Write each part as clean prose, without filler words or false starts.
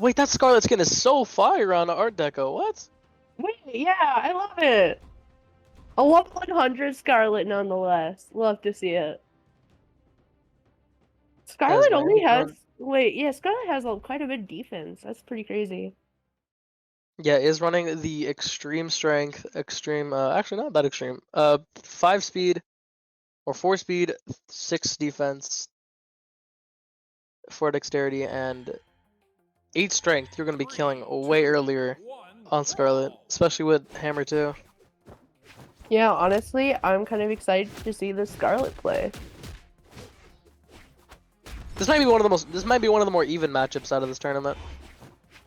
Wait, that Scarlet skin is so fire on Art Deco. What? Wait, yeah, I love it. A level 100 Scarlet nonetheless. Love to see it. As Scarlet only Randy has Brown. wait, yeah, Scarlet has quite a bit of defense. That's pretty crazy. Yeah, is running the extreme strength, extreme. Actually not that extreme. 5 speed or 4 speed, 6 defense, 4 dexterity, and 8 strength. You're gonna be killing way earlier on Scarlet, especially with Hammer too. Yeah, honestly, I'm kind of excited to see the Scarlet play. This might be one of the most. This might be one of the more even matchups out of this tournament.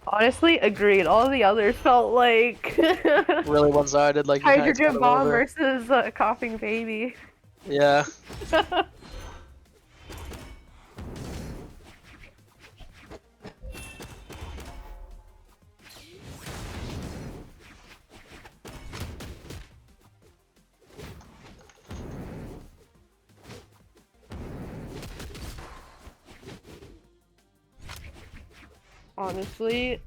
Honestly, agreed. All of the others felt like Really one-sided. Like it's kind hydrogen of bomb over. versus coughing baby. Yeah. Honestly,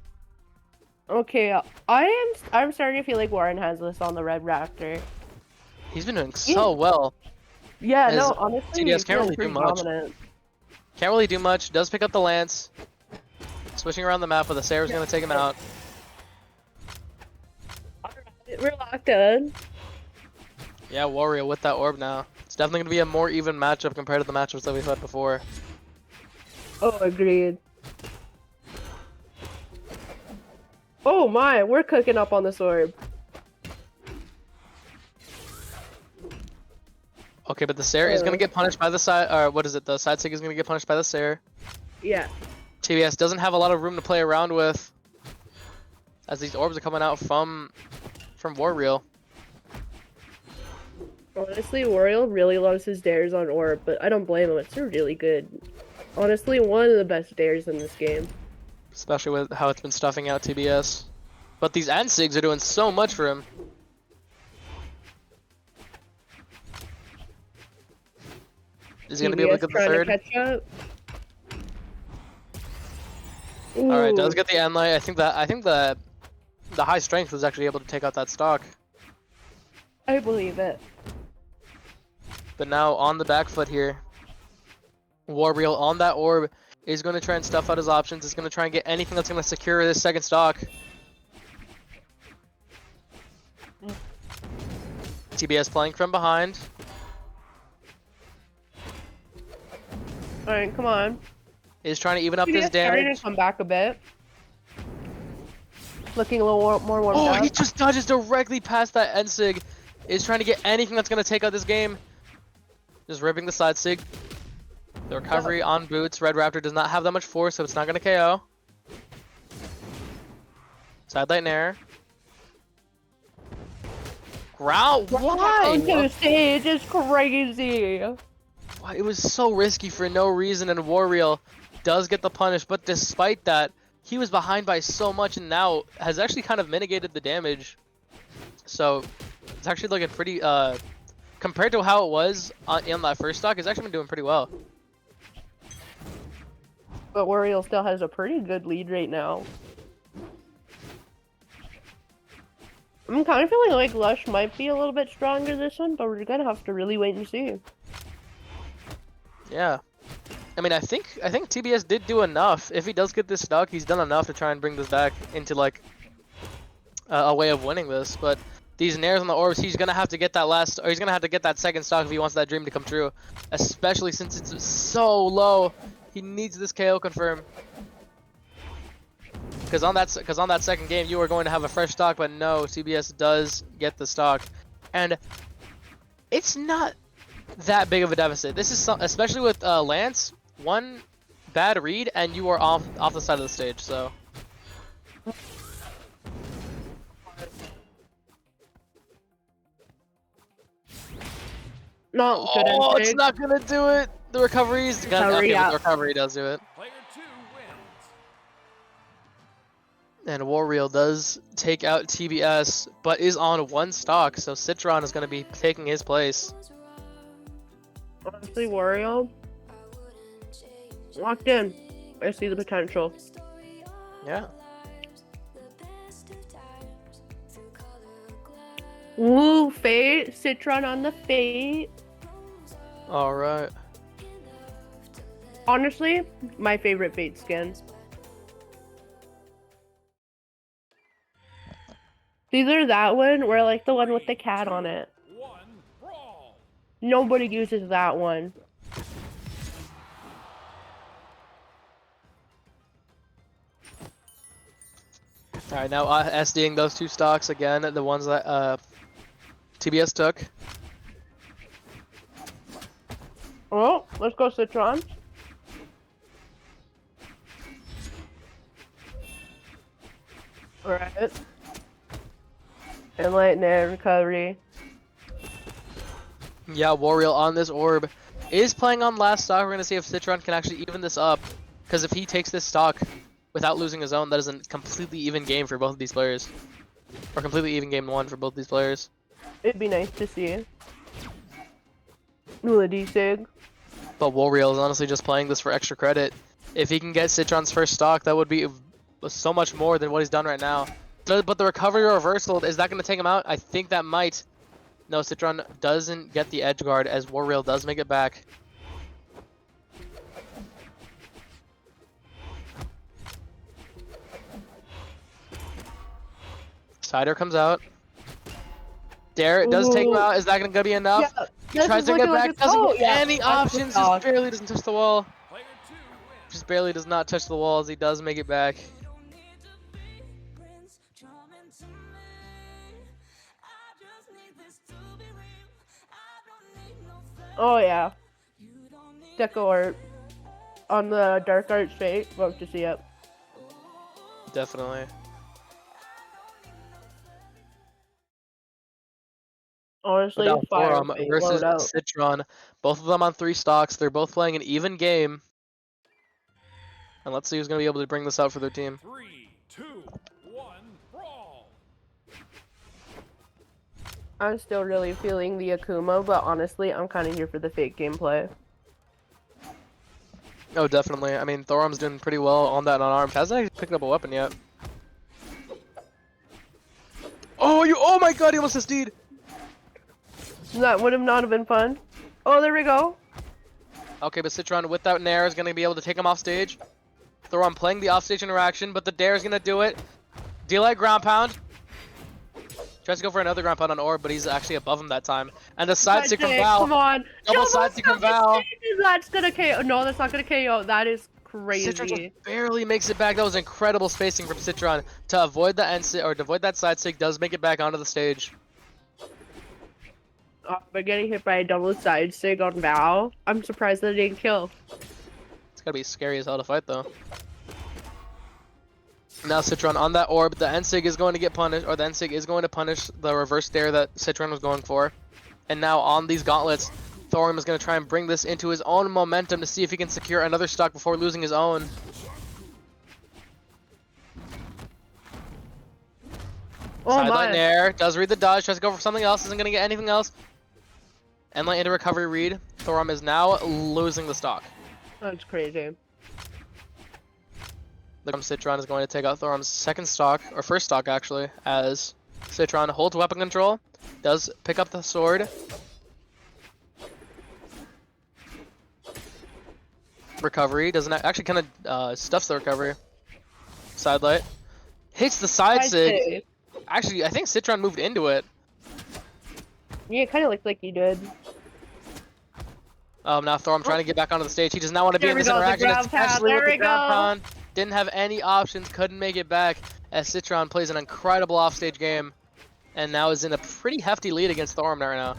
okay, I'm starting to feel like Warren has this on the Red Raptor. He's been doing so well. Yeah, As no, honestly, TDS he's can't feeling really do pretty much. dominant. Can't really do much. Does pick up the lance. Switching around the map, but the Sarah's gonna take him out. Alright, we're locked in. Yeah, Warrior with that orb now. It's definitely gonna be a more even matchup compared to the matchups that we've had before. Oh, agreed. Oh my, we're cooking up on this orb. Okay, but the Sarah is gonna get punished by the side. Or what is it? The side sig is gonna get punished by the Sarah. Yeah. TBS doesn't have a lot of room to play around with, as these orbs are coming out from Warreel. Honestly, Wario really loves his dares on orb, but I don't blame him. It's really good. Honestly, one of the best dares in this game. Especially with how it's been stuffing out TBS. But these Ansigs are doing so much for him. Is he gonna be able to get the trying third? to catch up. Alright, does Ooh. get the end light. I think the high strength was actually able to take out that stock. I believe it. But now on the back foot here. Warreel on that orb is going to try and stuff out his options. Is going to try and get anything that's going to secure this second stock. TBS playing from behind. Alright, come on. Is trying to even up his TBS starting damage. to come back a bit. Looking a little more warmed Oh, up. he just dodges directly past that end sig. Is trying to get anything that's going to take out this game. Just ripping the side sig. The recovery on boots. Red Raptor does not have that much force, so it's not going to KO. Side light nair. Ground. Why? Onto the stage is crazy. Why? It was so risky for no reason, and Warreel does get the punish, but despite that, he was behind by so much and now has actually kind of mitigated the damage. So it's actually looking pretty, compared to how it was in that first stock, it's actually been doing pretty well. But Wario still has a pretty good lead right now. I'm kind of feeling like Lush might be a little bit stronger this one, but we're gonna have to really wait and see. Yeah. I mean, I think TBS did do enough. If he does get this stock, he's done enough to try and bring this back into like a way of winning this. But these nairs on the orbs, he's gonna have to get that last, or he's gonna have to get that second stock if he wants that dream to come true. Especially since it's so low, he needs this KO confirm. Because on that second game, you are going to have a fresh stock, but no, TBS does get the stock, and it's not that big of a deficit. This is especially with Lance, one bad read and you are off the side of the stage. So Not good. oh, it's not gonna do it. The recovery's gonna. Okay, yeah. but the recovery does do it. Player 2 wins. And Warreel does take out TBS, but is on one stock, so Citron is gonna be taking his place. Honestly, Wario locked in. I see the potential. Yeah. Ooh, Fate. Citron on the Fate. All right. Honestly, my favorite Fate skin. It's either that one or like the one with the cat on it. Nobody uses that one. All right, now SDing those two stocks again, the ones that TBS took. Oh, let's go Citron. Alright. And lightning recovery. Yeah, Warrior on this orb is playing on last stock. We're gonna see if Citron can actually even this up, because if he takes this stock without losing his own, that is a completely even game for both of these players, or completely even game one for both these players. It'd be nice to see. Ooh, a D-Sig. But Warrior is honestly just playing this for extra credit. If he can get Citron's first stock, that would be so much more than what he's done right now. But the recovery reversal, is that going to take him out? I think that might. No, Citron doesn't get the edge guard as Warrior does make it back. Cider comes out. Dare does take him out. Is that going to be enough? Yeah, He tries to get back. Doesn't get any that's options. the Just barely doesn't touch the wall. Just barely does not touch the wall as he does make it back. Oh yeah. Deco art on the Dark Arts Fate. Love to see it. Definitely. Honestly, Now fire Thorum Fate, versus load out. Citron. Both of them on 3 stocks. They're both playing an even game. And let's see who's going to be able to bring this out for their team. 3, 2, 1, brawl! I'm still really feeling the Akuma, but honestly, I'm kind of here for the Fate gameplay. Oh, definitely. I mean, Thorum's doing pretty well on that unarmed. Hasn't actually picked up a weapon yet. Oh my god, he almost SD'd! That would have not been fun. Oh, there we go. Okay, but Citron without Nair is going to be able to take him off stage. Thorum playing the offstage interaction, but the Dare is going to do it. Delay ground pound. Tries to go for another ground pound on Orb, but he's actually above him that time. And the side stick from Val. Come on. Double side stick from Val. That's gonna KO. No, that's not gonna KO. That is crazy. Citron just barely makes it back. That was incredible spacing from Citron to avoid the end or to avoid that side stick. Does make it back onto the stage. But getting hit by a double side stick on Val, I'm surprised that it didn't kill. It's gotta be scary as hell to fight though. Now Citron on that orb, the N-Sig is going to get punished, or the N-Sig is going to punish the reverse dare that Citron was going for. And now on these gauntlets, Thorum is going to try and bring this into his own momentum to see if he can secure another stock before losing his own. Oh Sideline my. air, does read the dodge, tries to go for something else, isn't going to get anything else. Endlight into recovery read. Thorum is now losing the stock. That's crazy. Citron is going to take out Thorum's second stock, or first stock actually, as Citron holds weapon control, does pick up the sword. Recovery, doesn't actually kind of stuffs the recovery. Sidelight. Hits the side sig. Actually, I think Citron moved into it. Yeah, it kind of looked like you did. Now Thorum trying to get back onto the stage. He does not want to be in this interaction, especially with the ground pound. Didn't have any options, couldn't make it back as Citron plays an incredible offstage game and now is in a pretty hefty lead against Thorum right now.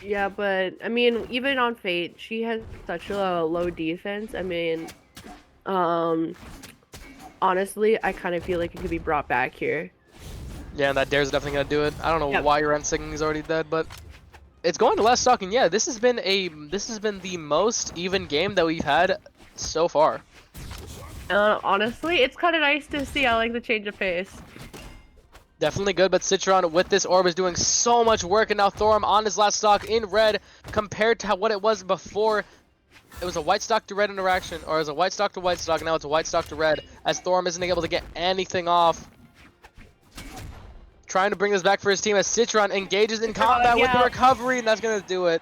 Yeah, but I mean, even on Fate, she has such a low defense. I mean, honestly, I kind of feel like it could be brought back here. Yeah, and that Dare's definitely gonna do it. I don't know why your N-Sig is already dead, but it's going to last stock, and yeah, this has been the most even game that we've had so far. Honestly, it's kind of nice to see. I like the change of pace. Definitely good, but Citron with this orb is doing so much work, and now Thorum on his last stock in red compared to what it was before it was a white stock to red interaction, or it was a white stock to white stock, now it's a white stock to red, as Thorm isn't able to get anything off. Trying to bring this back for his team as Citron engages in combat with the recovery, and that's going to do it.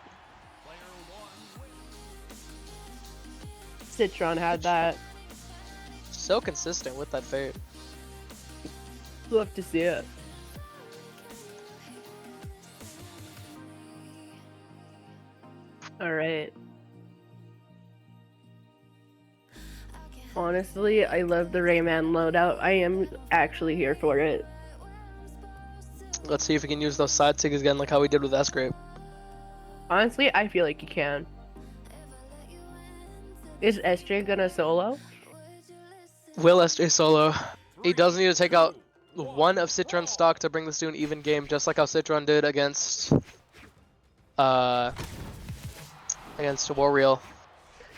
Citron had that. So consistent with that fate. Love to see it. Alright. Honestly, I love the Rayman loadout. I am actually here for it. Let's see if we can use those side sigs again like how we did with S-Grape. Honestly, I feel like you can. Is SJ gonna solo? Will SJ solo? He does need to take out one of Citron's stock to bring this to an even game, just like how Citron did against Warreal.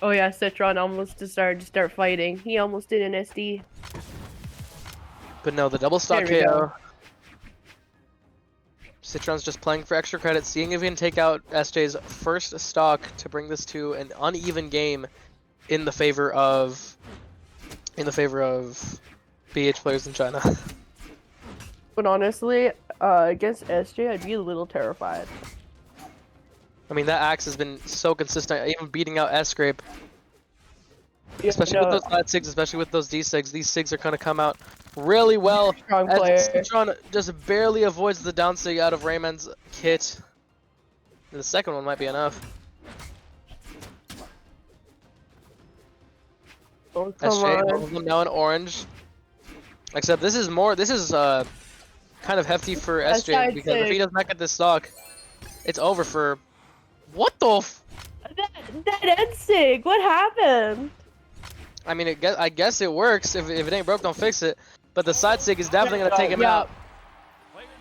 Oh yeah, Citron almost decided to start fighting. He almost did an SD. But no, the double stock There we KO. go. Citron's just playing for extra credit, seeing if he can take out SJ's first stock to bring this to an uneven game in the favor of BH players in China. But honestly, against SJ, I'd be a little terrified. I mean, that axe has been so consistent, even beating out S-Scrape. Yeah, Especially with those side sigs, especially with those D-sigs. These sigs are going to come out really well. Strong As player. Citron just barely avoids the down sig out of Rayman's kit. And the second one might be enough. Oh, come SJ, both on. of them now in orange. Except this is kind of hefty for That's SJ, side because if he sig. does not get this stock, it's over for... What the f... That end sig, what happened? I mean, I guess it works. If it ain't broke, don't fix it. But the side sig is definitely going to take him out.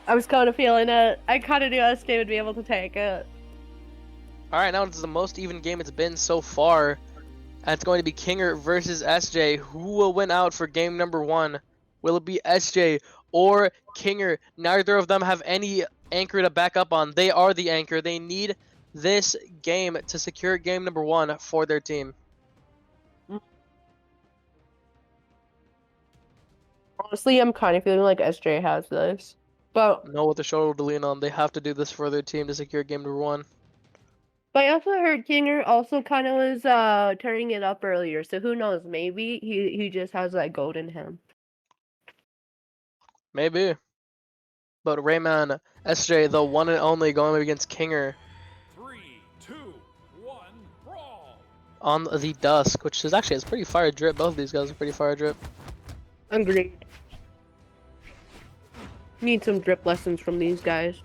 I was kind of feeling it. I kind of knew SJ would be able to take it. Alright, now it's the most even game it's been so far. And it's going to be Kinger versus SJ. Who will win out for game number 1? Will it be SJ or Kinger? Neither of them have any anchor to back up on. They are the anchor. They need this game to secure game number 1 for their team. Honestly, I'm kind of feeling like SJ has this. But Know what the shoulder to lean on. They have to do this for their team to secure game number 1. I also heard Kinger also kind of was turning it up earlier, so who knows? Maybe he just has that gold in him. Maybe. But Rayman, SJ, the one and only, going up against Kinger 3, 2, 1, brawl! on the Dusk, which is actually, it's pretty fire drip. Both of these guys are pretty fire drip. Agreed. Need some drip lessons from these guys.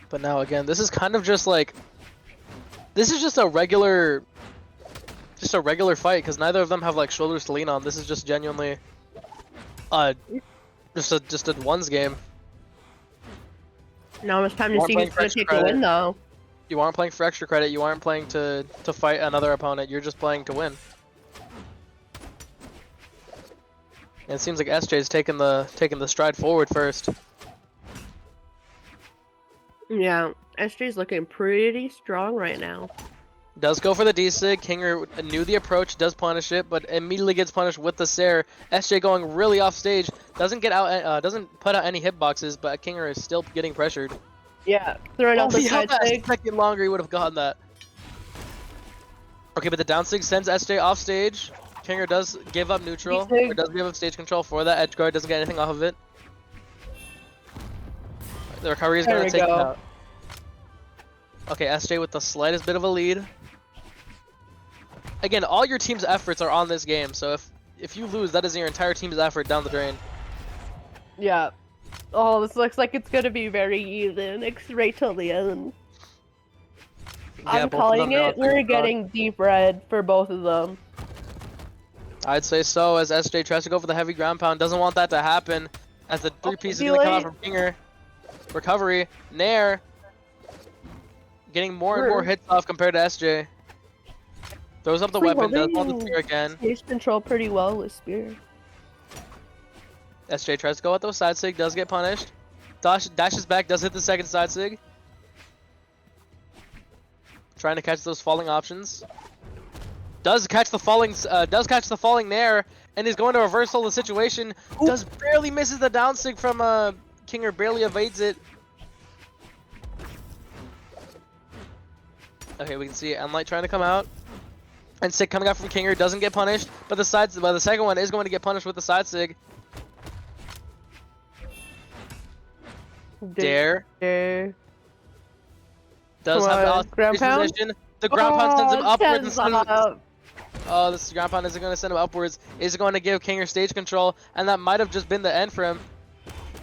But now again, this is kind of just like, this is just a regular fight, because neither of them have like shoulders to lean on. This is just genuinely just a ones game. Now it's time to More see playing who's for gonna extra take the credit. win, though. You aren't playing for extra credit, you aren't playing to fight another opponent, you're just playing to win. And it seems like SJ's taking the stride forward first. Yeah, SJ's looking pretty strong right now. Does go for the D-Sig. Kinger knew the approach, does punish it, but immediately gets punished with the Sair. SJ going really off stage, doesn't get out, doesn't put out any hitboxes, but Kinger is still getting pressured. Yeah, throwing out the He side held that a sig. second longer, he would have gotten that. Okay, but the down sig sends SJ off stage. Kinger does give up neutral, D-Sig. or does give up stage control for that. Edge guard doesn't get anything off of it. The recovery is There going we to take him go. out. Okay, SJ with the slightest bit of a lead. Again, all your team's efforts are on this game, so if you lose, that is your entire team's effort down the drain. Yeah. Oh, this looks like it's gonna be very even. It's right till the end. I'm both of calling them now it. We're take the stock. getting deep red for both of them. I'd say so, as SJ tries to go for the heavy ground pound. Doesn't want that to happen, as the 3-piece is going to come out from Kinger. Recovery, Nair. Getting more and more hits off compared to SJ. Throws up the weapon, does want the spear again. Stage control pretty well with spear. SJ tries to go at those side sig, does get punished. Dashes back, does hit the second side sig. trying to catch those falling options. Does catch the falling Nair, and is going to reversal the situation. Ooh. Does barely misses the down sig from Kinger, barely evades it. Okay, we can see Enlight trying to come out. And Sig coming out from Kinger doesn't get punished, but the second one is going to get punished with the side Sig. Dare. Dare. Does Come have on, the ground pound? position. The ground pound sends him upwards and sends him. Up. Oh, this ground pound isn't going to send him upwards. Is going to give Kinger stage control, and that might have just been the end for him.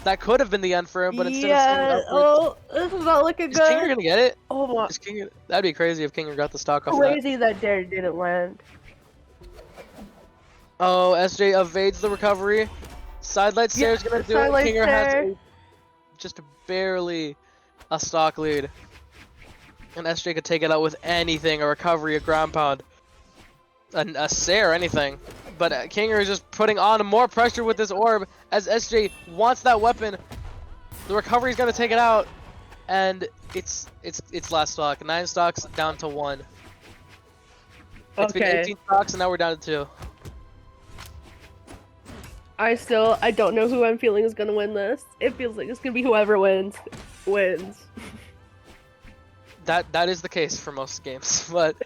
That could have been the end for him, but instead of sending him upwards. Oh, this is not looking Is good. Kinger going to get it? Oh my. Is Kinger... That'd be crazy if Kinger got the stock off Crazy that Dare didn't land. Oh, SJ evades the recovery. Sidelight Sarah's going to do it. Sidelight Kinger has Sarah. just barely a stock lead. And SJ could take it out with anything, a recovery, a ground pound, a Sarah, anything. But Kinger is just putting on more pressure with this orb as SJ wants that weapon. The recovery is going to take it out, and it's last stock. 9 stocks down to 1. It's been 18 stocks, and now we're down to 2. I don't know who I'm feeling is gonna win this. It feels like it's gonna be whoever wins. That is the case for most games, but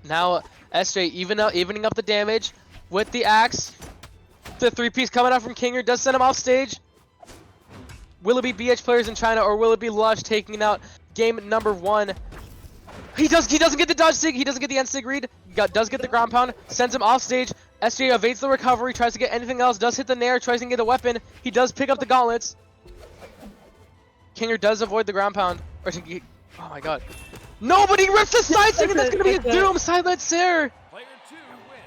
now SJ evening up the damage with the axe. The 3-piece coming out from Kinger does send him off stage. Will it be BH players in China, or will it be Lush taking out game number 1? He doesn't get the dodge sig. He doesn't get the end sig read. Does get the ground pound. Sends him off stage. SJ evades the recovery. Tries to get anything else. Does hit the nair. Tries to get a weapon. He does pick up the gauntlets. Kinger does avoid the ground pound. Oh my god. Nobody rips the side sig, and that's gonna be a doom. Silent Sir. Player 2 wins.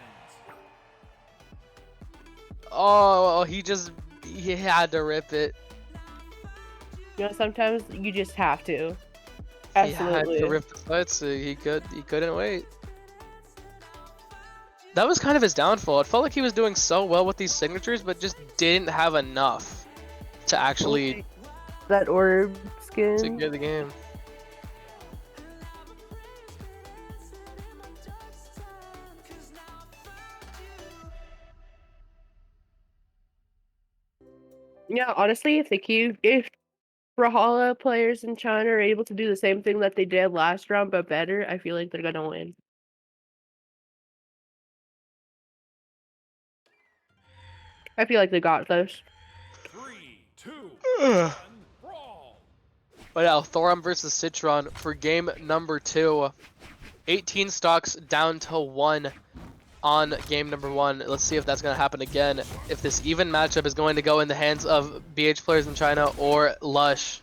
Oh, he had to rip it. You know, sometimes you just have to. He Absolutely. had to rip the side sig. He couldn't wait. That was kind of his downfall. It felt like he was doing so well with these signatures, but just didn't have enough to actually that orb skin. secure the game. Yeah, honestly, if Brawlhalla players in China are able to do the same thing that they did last round but better, I feel like they're gonna win. I feel like they got this. 3, 2, 1, brawl. But yeah, Thorum versus Citron for game number 2. 18 stocks down to 1 on game number 1. Let's see if that's going to happen again. If this even matchup is going to go in the hands of BH players in China or Lush.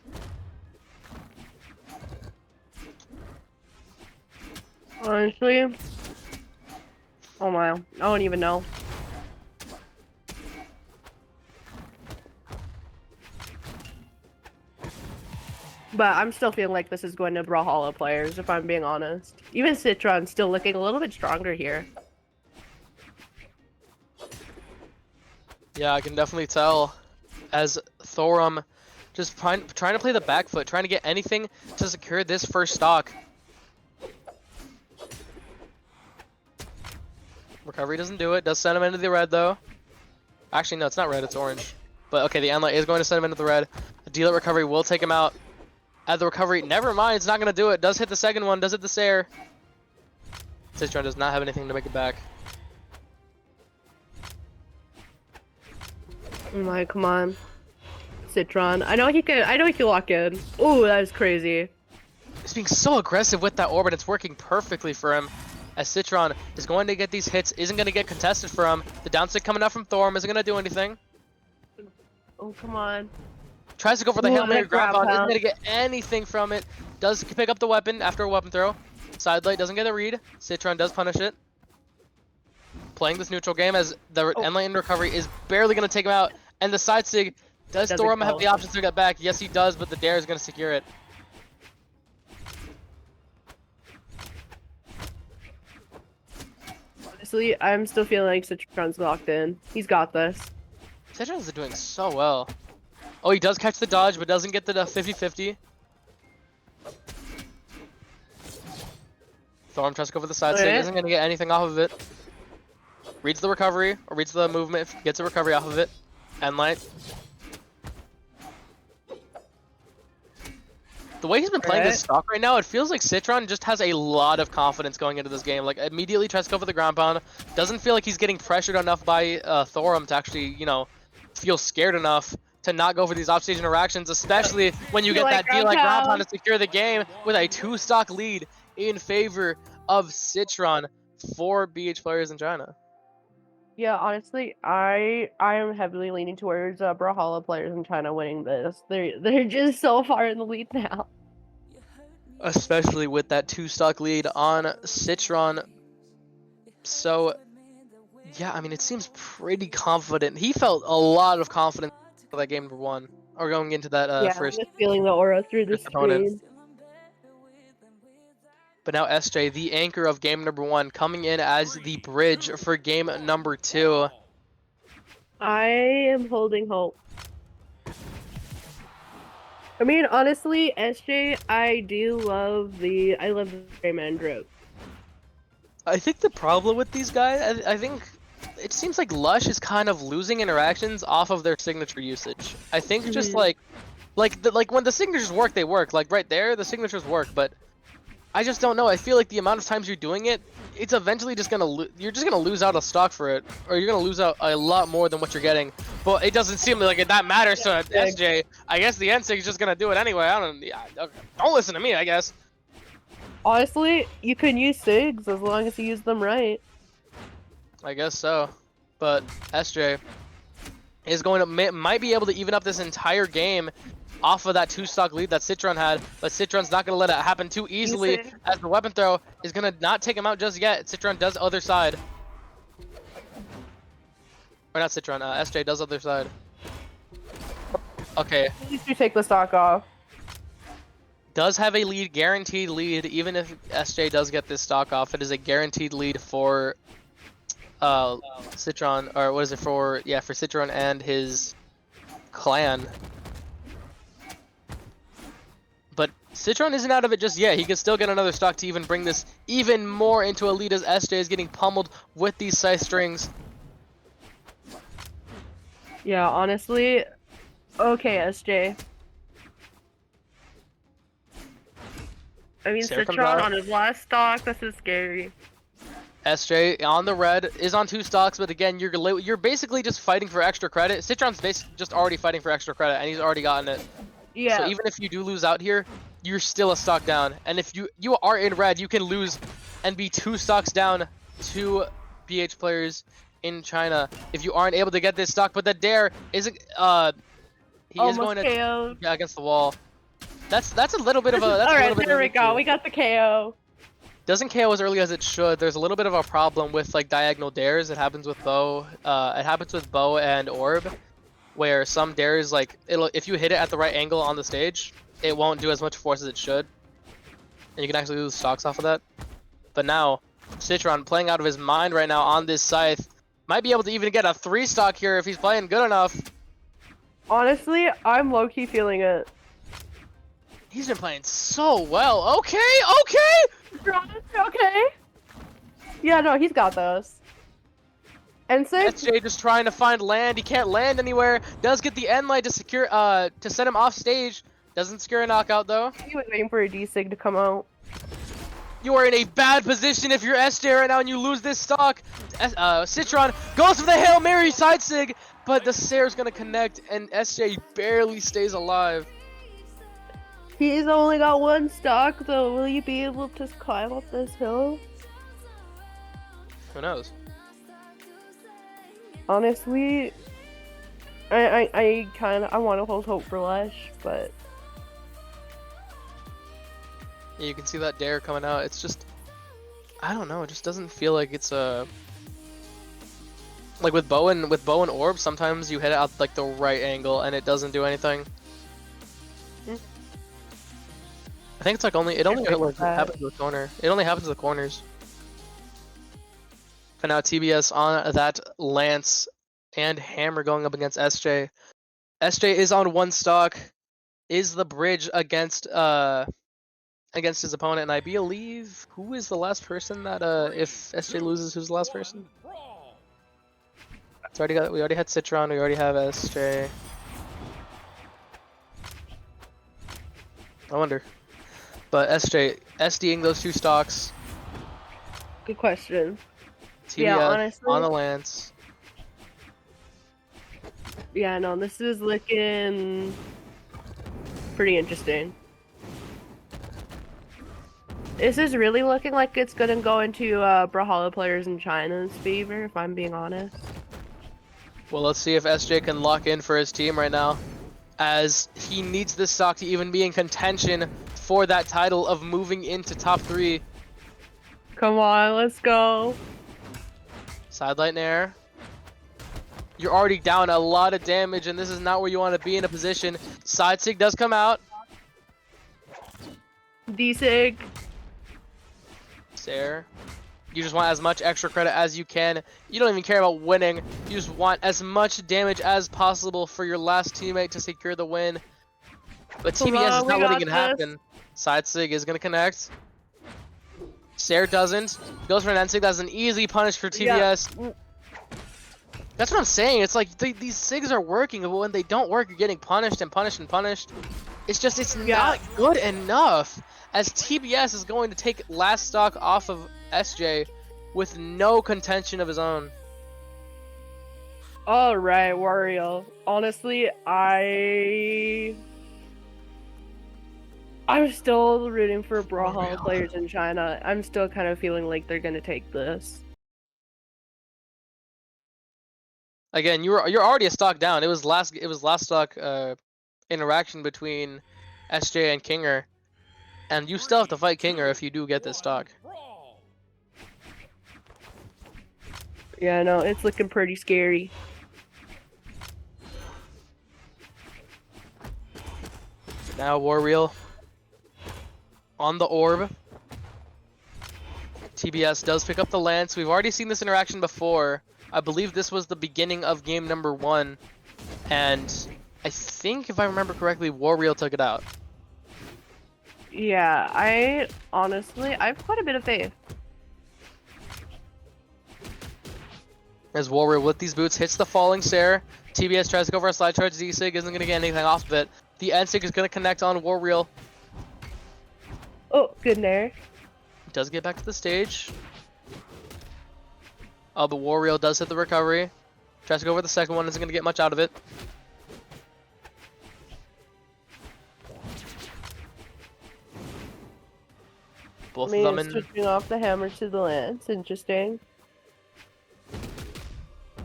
Honestly, oh my, I don't even know. But I'm still feeling like this is going to Brawlhalla players, if I'm being honest. Even Citron's still looking a little bit stronger here. Yeah, I can definitely tell. As Thorum just trying to play the back foot, trying to get anything to secure this first stock. Recovery doesn't do it. Does send him into the red though. Actually, no, it's not red. It's orange. But okay, the Enlight is going to send him into the red. The dealer recovery will take him out. At the recovery, never mind. It's not going to do it. Does hit the second one. Does hit the Sair. Citron does not have anything to make it back. Oh my, come on. Citron. I know he can lock in. Ooh, that is crazy. He's being so aggressive with that orb, and it's working perfectly for him. As Citron is going to get these hits, isn't going to get contested for him. The downstick coming out from Thorum isn't going to do anything. Oh, come on. Tries to go for the Ooh, Hail Mary that ground ground pound, isn't pound. going to get anything from it. Does pick up the weapon after a weapon throw. Sidelight doesn't get a read. Citron does punish it. Playing this neutral game as the Enlight in recovery is barely going to take him out. And the side sig, does Doesn't Thorum have go. the option to get back? Yes, he does, but the Dare is going to secure it. Honestly, I'm still feeling like Citron's locked in. He's got this. Citron's doing so well. Oh, he does catch the dodge, but doesn't get the 50-50. Thorm tries to go for the side Okay. stick. Isn't going to get anything off of it. Reads the recovery, or reads the movement, gets a recovery off of it. End light. The way he's been playing this stock right now, it feels like Citron just has a lot of confidence going into this game. Like, immediately tries to go for the ground pound. Doesn't feel like he's getting pressured enough by Thorum to actually, you know, feel scared enough to not go for these offstage interactions, especially when you get that deal like ground pound to secure the game with a 2-stock lead in favor of Citron for BH players in China. Yeah, honestly, I am heavily leaning towards Brawlhalla players in China winning this. They're just so far in the lead now. Especially with that 2-stock lead on Citron. So, yeah, I mean, it seems pretty confident. He felt a lot of confidence for that game number 1, or going into that I'm just feeling the aura through the opponent. screen. But now SJ, the anchor of game number 1, coming in as the bridge for game number 2. I am holding hope. I mean, honestly, SJ, I love the Rayman drip. I think the problem with these guys, I think it seems like Lush is kind of losing interactions off of their signature usage. I think just like when the signatures work, they work. Like right there, the signatures work, but I just don't know. I feel like the amount of times you're doing it, it's eventually just gonna you're just gonna lose out a stock for it, or you're gonna lose out a lot more than what you're getting. But it doesn't seem like that matters to SJ. I guess the N6 is just gonna do it anyway. Don't listen to me, I guess. Honestly, you can use SIGs as long as you use them right. I guess so. But SJ is going to might be able to even up this entire game off of that 2-stock lead that Citron had, but Citron's not going to let it happen too easily, as the weapon throw is going to not take him out just yet. Citron does other side. Or not Citron, SJ does other side. Okay. At least you take the stock off. Does have a lead, guaranteed lead, even if SJ does get this stock off. It is a guaranteed lead for Citron, or what is it for? Yeah, for Citron and his clan. But Citron isn't out of it just yet. He can still get another stock to even bring this even more into a lead, as SJ is getting pummeled with these scythe strings. Yeah, honestly, okay, SJ. I mean, Citron on his last stock, this is scary. SJ on the red is on 2 stocks, but again, you're basically just fighting for extra credit. Citron's basically just already fighting for extra credit, and he's already gotten it. Yeah. So even if you do lose out here, you're still a stock down. And if you are in red, you can lose and be 2 stocks down to BH players in China if you aren't able to get this stock. But the dare isn't. He is going to KO'd. Yeah, against the wall. That's a little bit of a. That's Alright, a little bit there of we an go. issue. We got the KO. Doesn't KO as early as it should. There's a little bit of a problem with like diagonal dares. It happens with bow. It happens with bow and orb, where some dares like if you hit it at the right angle on the stage, it won't do as much force as it should, and you can actually lose stocks off of that. But now, Citron playing out of his mind right now on this scythe, might be able to even get a 3 stock here if he's playing good enough. Honestly, I'm low-key feeling it. He's been playing so well. Okay. Okay. Yeah, no, he's got those. And since SJ just trying to find land. He can't land anywhere. Does get the end light to secure, to send him off stage. Doesn't secure a knockout though. he was waiting for a D-Sig to come out. You are in a bad position if you're SJ right now and you lose this stock. Citron goes for the Hail Mary side sig, but the Sair's gonna connect and SJ barely stays alive. He's only got 1 stock, though. Will you be able to climb up this hill? Who knows? Honestly, I want to hold hope for Lush, but Yeah, you can see that dare coming out. It's just, I don't know. It just doesn't feel like it's a like with bow and orb. Sometimes you hit it at like the right angle and it doesn't do anything. I think it's like it only happens to the corner. It only happens to the corners. But now TBS on that lance and hammer going up against SJ. SJ is on 1 stock. Is the bridge against against his opponent, and I believe who is the last person that if SJ loses, who's the last person? Brawl. It's already got. We already had Citron. We already have SJ. I wonder, but SJ SDing those 2 stocks. Good question. TBS Yeah, honestly. on the lance. Yeah, no, this is looking pretty interesting. This is really looking like it's gonna go into Brawlhalla players in China's favor, if I'm being honest. Well, let's see if SJ can lock in for his team right now, as he needs this stock to even be in contention for that title of moving into top 3. Come on, let's go. Sidelight Nair. You're already down a lot of damage, and this is not where you want to be in a position. Side Sig does come out. D-Sig. Sair. You just want as much extra credit as you can. You don't even care about winning. You just want as much damage as possible for your last teammate to secure the win. But TBS is not letting it happen. Side Sig is going to connect. Sair doesn't. Goes for an N-Sig. That's an easy punish for TBS. Yeah. That's what I'm saying. It's like these SIGs are working, but when they don't work, you're getting punished and punished and punished. It's just, it's not good enough. As TBS is going to take last stock off of SJ with no contention of his own. Alright, Wario. Honestly, I'm still rooting for Brawlhalla players in China. I'm still kind of feeling like they're gonna take this. Again, you're already a stock down. It was last stock interaction between SJ and Kinger, and you still have to fight Kinger if you do get this stock. Brawl. Yeah, no, it's looking pretty scary. Now Warreel on the orb. TBS does pick up the lance. We've already seen this interaction before. I believe this was the beginning of game number 1, and I think, if I remember correctly, Warreel took it out. Yeah, I have quite a bit of faith. As Warreel with these boots hits the falling Sair. TBS tries to go for a slide charge. Z-Sig isn't going to get anything off of it. The N-Sig is going to connect on Warreel. Oh, good nair. Does get back to the stage. Oh, but Warreel does hit the recovery. Tries to go for the second one. Isn't going to get much out of it. Both of them in. Switching off the hammer to the lance. Interesting.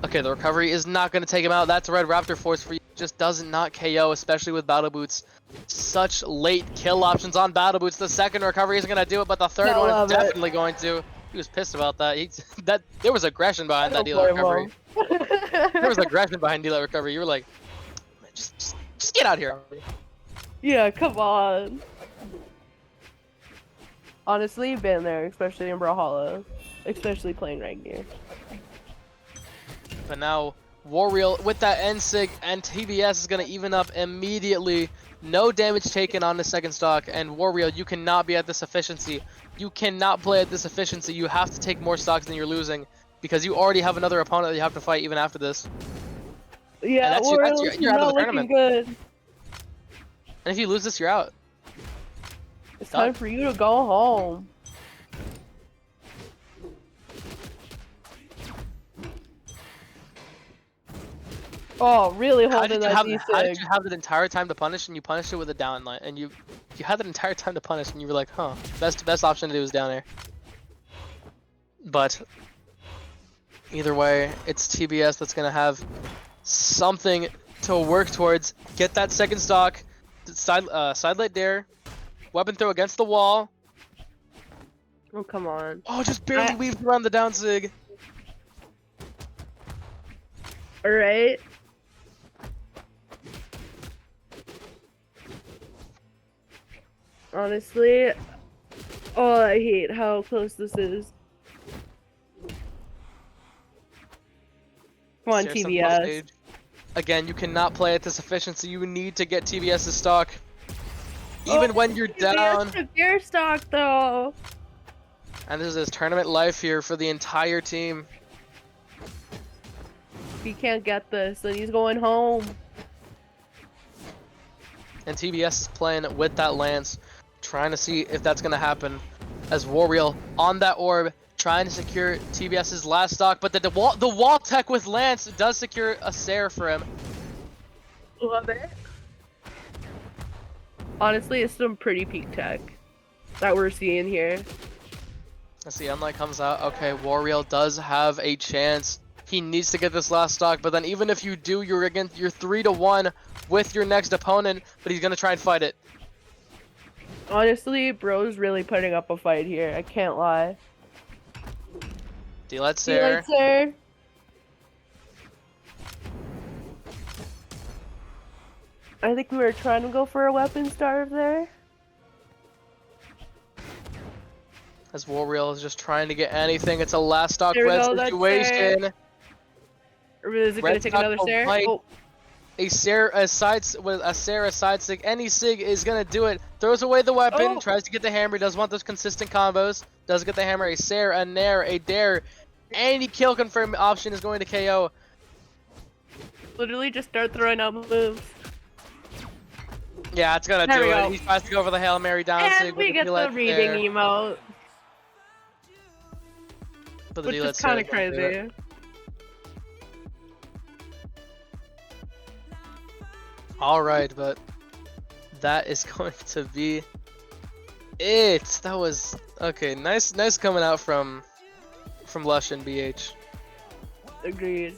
Okay, the recovery is not going to take him out. That's Red Raptor Force for you. Just does not KO, especially with Battle Boots. Such late kill options on Battle Boots. The second recovery isn't going to do it, but the third one is definitely going to. He was pissed about that. There was aggression behind that dealer recovery. There was aggression behind dealer recovery. You were like, just get out here. Yeah, come on. Honestly, been there, especially in Brawlhalla, especially playing right gear. But now Warreel with that N-Sig and TBS is going to even up immediately. No damage taken on the second stock, and Warreel, you cannot be at this efficiency. You cannot play at this efficiency. You have to take more stocks than you're losing, because you already have another opponent that you have to fight even after this. Yeah, you're out of the tournament. Good. And if you lose this, you're out. It's time for you to go home. Oh, really holding that D-Sig. How did you have the entire time to punish, and you punished it with a down line, and you had the entire time to punish, and you were like, huh, best option to do is down air. But either way, it's TBS that's gonna have something to work towards. Get that second stock, sidelight dare, weapon throw against the wall. Oh, come on. Oh, just barely weaved around the down sig. Alright. Honestly, oh, I hate how close this is. Come on, TBS. Again, you cannot play at this efficiency. You need to get TBS's stock. Even when you're down. Took your stock though. And this is tournament life here for the entire team. If he can't get this, then he's going home. And TBS is playing with that lance, trying to see if that's gonna happen. As Warreal on that orb, trying to secure TBS's last stock, but the wall tech with lance does secure a Sarah for him. Love it. Honestly, it's some pretty peak tech that we're seeing here. As the unlight comes out, okay, Warreal does have a chance. He needs to get this last stock, but then even if you do, you're 3-1 with your next opponent, but he's gonna try and fight it. Honestly, bro's really putting up a fight here. I can't lie. D-Let See you later, Sarah. sir. I think we were trying to go for a weapon starve there. As Warreal is just trying to get anything. It's a last stock There we red go, that's situation. Or is it going to take another Sarah? Oh, A Sarah side sig. Any sig is gonna do it. Throws away the weapon, Oh. tries to get the hammer. Does want those consistent combos. Does get the hammer. A Sarah, a Nair, a Dare. Any kill confirm option is going to KO. literally just start throwing out moves. Yeah, it's gonna There do we it. go. He tries to go for the Hail Mary down And sig. we with get the D-Let reading there. emote, But the which D-Let is kind of Sarah's gonna do it. crazy. All right, but that is going to be it. That was okay. Nice coming out from Lush and BH. Agreed.